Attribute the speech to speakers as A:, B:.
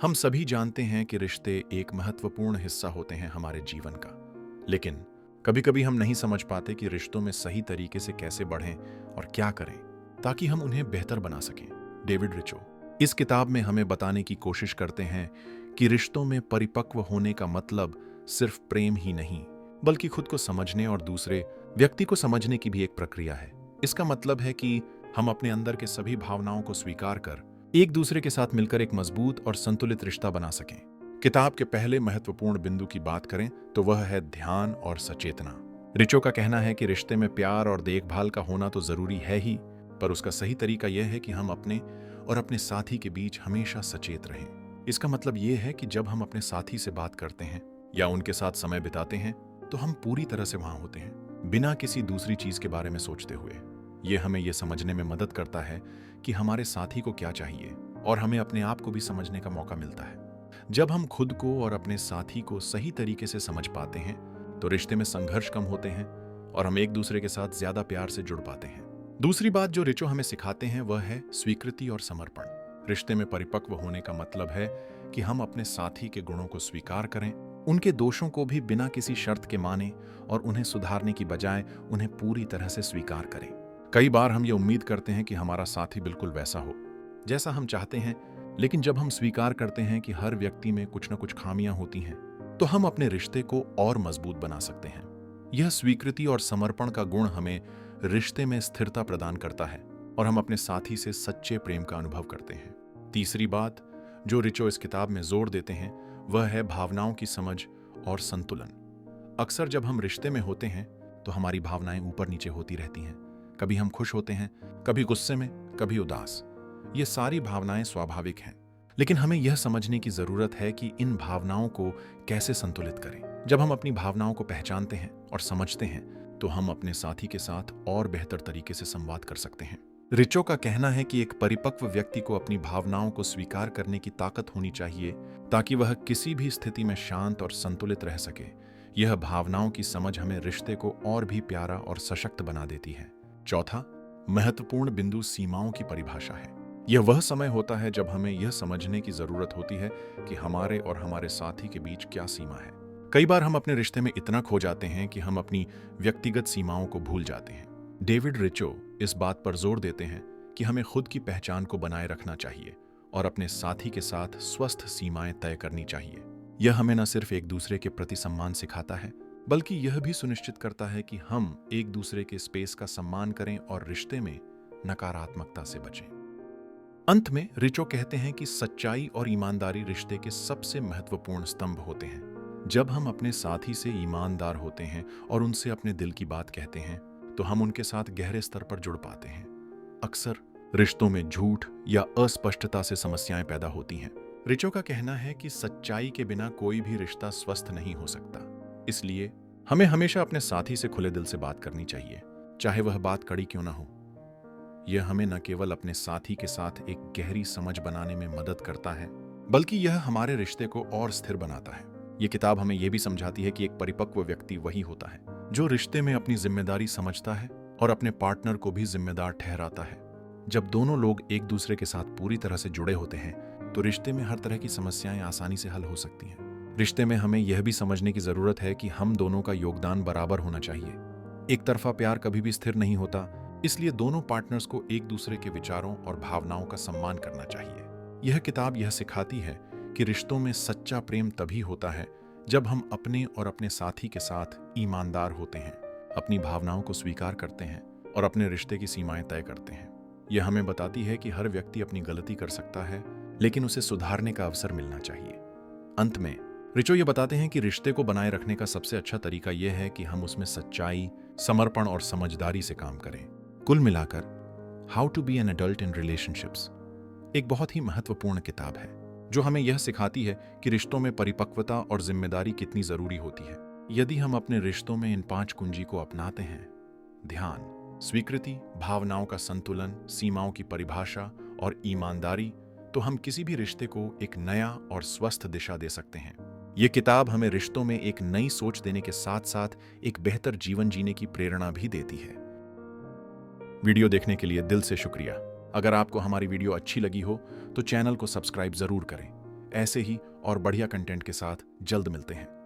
A: हम सभी जानते हैं कि रिश्ते एक महत्वपूर्ण हिस्सा होते हैं हमारे जीवन का, लेकिन कभी-कभी हम नहीं समझ पाते कि रिश्तों में सही तरीके से कैसे बढ़ें और क्या करें ताकि हम उन्हें बेहतर बना सकें। डेविड रिचो इस किताब में हमें बताने की कोशिश करते हैं कि रिश्तों में परिपक्व होने का मतलब सिर्फ प्रेम ही नहीं, बल्कि खुद को समझने और दूसरे व्यक्ति को समझने की भी एक प्रक्रिया है। इसका मतलब है कि हम अपने अंदर के सभी भावनाओं को स्वीकार कर एक दूसरे के साथ मिलकर एक मजबूत और संतुलित रिश्ता बना सकें। किताब के पहले महत्वपूर्ण बिंदु की बात करें तो वह है ध्यान और सचेतना। रिचो का कहना है कि रिश्ते में प्यार और देखभाल का होना तो जरूरी है ही, पर उसका सही तरीका यह है कि हम अपने और अपने साथी के बीच हमेशा सचेत रहें। इसका मतलब यह है कि जब हम अपने साथी से बात करते हैं या उनके साथ समय बिताते हैं तो हम पूरी तरह से वहां होते हैं, बिना किसी दूसरी चीज के बारे में सोचते हुए। यह हमें यह समझने में मदद करता है कि हमारे साथी को क्या चाहिए और हमें अपने आप को भी समझने का मौका मिलता है। जब हम खुद को और अपने साथी को सही तरीके से समझ पाते हैं तो रिश्ते में संघर्ष कम होते हैं और हम एक दूसरे के साथ ज्यादा प्यार से जुड़ पाते हैं। दूसरी बात जो रिचो हमें सिखाते हैं वह है स्वीकृति और समर्पण। रिश्ते में परिपक्व होने का मतलब है कि हम अपने साथी के गुणों को स्वीकार करें, उनके दोषों को भी बिना किसी शर्त के माने और उन्हें सुधारने की बजाय उन्हें पूरी तरह से स्वीकार करें। कई बार हम ये उम्मीद करते हैं कि हमारा साथी बिल्कुल वैसा हो जैसा हम चाहते हैं, लेकिन जब हम स्वीकार करते हैं कि हर व्यक्ति में कुछ न कुछ खामियां होती हैं, तो हम अपने रिश्ते को और मजबूत बना सकते हैं। यह स्वीकृति और समर्पण का गुण हमें रिश्ते में स्थिरता प्रदान करता है और हम अपने साथी से सच्चे प्रेम का अनुभव करते हैं। तीसरी बात जो रिचो इस किताब में जोर देते हैं वह है भावनाओं की समझ और संतुलन। अक्सर जब हम रिश्ते में होते हैं तो हमारी भावनाएं ऊपर नीचे होती रहती हैं। कभी हम खुश होते हैं, कभी गुस्से में, कभी उदास। ये सारी भावनाएं स्वाभाविक हैं, लेकिन हमें यह समझने की जरूरत है कि इन भावनाओं को कैसे संतुलित करें। जब हम अपनी भावनाओं को पहचानते हैं और समझते हैं तो हम अपने साथी के साथ और बेहतर तरीके से संवाद कर सकते हैं। रिचो का कहना है कि एक परिपक्व व्यक्ति को अपनी भावनाओं को स्वीकार करने की ताकत होनी चाहिए ताकि वह किसी भी स्थिति में शांत और संतुलित रह सके। यह भावनाओं की समझ हमें रिश्ते को और भी प्यारा और सशक्त बना देती है। चौथा महत्वपूर्ण बिंदु सीमाओं की परिभाषा है। यह वह समय होता है जब हमें यह समझने की जरूरत होती है कि हमारे और हमारे साथी के बीच क्या सीमा है। कई बार हम अपने रिश्ते में इतना खो जाते हैं कि हम अपनी व्यक्तिगत सीमाओं को भूल जाते हैं। डेविड रिचो इस बात पर जोर देते हैं कि हमें खुद की पहचान को बनाए रखना चाहिए और अपने साथी के साथ स्वस्थ सीमाएं तय करनी चाहिए। यह हमें न सिर्फ एक दूसरे के प्रति सम्मान सिखाता है, बल्कि यह भी सुनिश्चित करता है कि हम एक दूसरे के स्पेस का सम्मान करें और रिश्ते में नकारात्मकता से बचें। अंत में रिचो कहते हैं कि सच्चाई और ईमानदारी रिश्ते के सबसे महत्वपूर्ण स्तंभ होते हैं। जब हम अपने साथी से ईमानदार होते हैं और उनसे अपने दिल की बात कहते हैं तो हम उनके साथ गहरे स्तर पर जुड़ पाते हैं। अक्सर रिश्तों में झूठ या अस्पष्टता से समस्याएं पैदा होती हैं। रिचो का कहना है कि सच्चाई के बिना कोई भी रिश्ता स्वस्थ नहीं हो सकता। इसलिए हमें हमेशा अपने साथी से खुले दिल से बात करनी चाहिए, चाहे वह बात कड़ी क्यों ना हो। यह हमें न केवल अपने साथी के साथ एक गहरी समझ बनाने में मदद करता है, बल्कि यह हमारे रिश्ते को और स्थिर बनाता है। यह किताब हमें यह भी समझाती है कि एक परिपक्व व्यक्ति वही होता है जो रिश्ते में अपनी जिम्मेदारी समझता है और अपने पार्टनर को भी जिम्मेदार ठहराता है। जब दोनों लोग एक दूसरे के साथ पूरी तरह से जुड़े होते हैं तो रिश्ते में हर तरह की समस्याएं आसानी से हल हो सकती हैं। रिश्ते में हमें यह भी समझने की जरूरत है कि हम दोनों का योगदान बराबर होना चाहिए। एक तरफा प्यार कभी भी स्थिर नहीं होता, इसलिए दोनों पार्टनर्स को एक दूसरे के विचारों और भावनाओं का सम्मान करना चाहिए। यह किताब यह सिखाती है कि रिश्तों में सच्चा प्रेम तभी होता है जब हम अपने और अपने साथी के साथ ईमानदार होते हैं, अपनी भावनाओं को स्वीकार करते हैं और अपने रिश्ते की सीमाएं तय करते हैं। यह हमें बताती है कि हर व्यक्ति अपनी गलती कर सकता है, लेकिन उसे सुधारने का अवसर मिलना चाहिए। अंत में रिचो ये बताते हैं कि रिश्ते को बनाए रखने का सबसे अच्छा तरीका यह है कि हम उसमें सच्चाई, समर्पण और समझदारी से काम करें। कुल मिलाकर how to be an adult in relationships एक बहुत ही महत्वपूर्ण किताब है जो हमें यह सिखाती है कि रिश्तों में परिपक्वता और जिम्मेदारी कितनी जरूरी होती है। यदि हम अपने रिश्तों में इन 5 कुंजी को अपनाते हैं, ध्यान, स्वीकृति, भावनाओं का संतुलन, सीमाओं की परिभाषा और ईमानदारी, तो हम किसी भी रिश्ते को एक नया और स्वस्थ दिशा दे सकते हैं। ये किताब हमें रिश्तों में एक नई सोच देने के साथ साथ एक बेहतर जीवन जीने की प्रेरणा भी देती है। वीडियो देखने के लिए दिल से शुक्रिया। अगर आपको हमारी वीडियो अच्छी लगी हो तो चैनल को सब्सक्राइब जरूर करें। ऐसे ही और बढ़िया कंटेंट के साथ जल्द मिलते हैं।